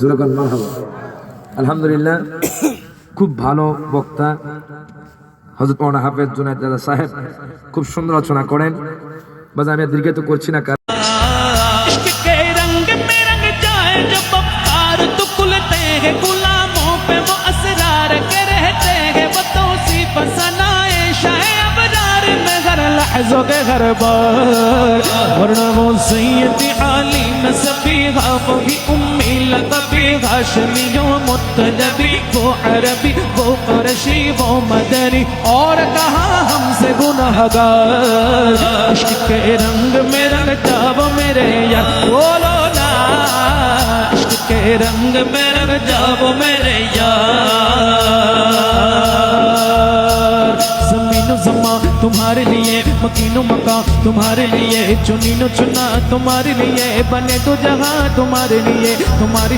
জোরকান মারহাবা। আলহামদুলিল্লাহ, খুব ভালো বক্তা হযরত মাওলানা হাফেজ জুনায়েদ রাজা সাহেব খুব সুন্দর রচনা করেন। বাস আমি দীর্ঘায়িত করছি না। इश्क के रंग में रंग जाए जब अवतार तो खुलते हैं, गुलामों पे वो असरार के रहते हैं, वो तौसीफ सनाए शाए अबरार में हर लहज़ों के हर बार, वरना वो सैयदी आलिम सफीहा वही उम्मी लक़बी हाशमी मुत्तनबी, वो अरबी वो क़ुरैशी वो मदनी और कहा हमसे गुनहगार। इश्क के रंग में रंग जाओ मेरे यार, बोलो ना इश्क के रंग में रंग जाओ मेरे यार। ज़मीनो ज़मा तुम्हारे लिए, मकीनो मका तुम्हारे लिए, चुनीनो चुना तुम्हारे लिए, बने तो जहां तुम्हारे लिए, तुम्हारी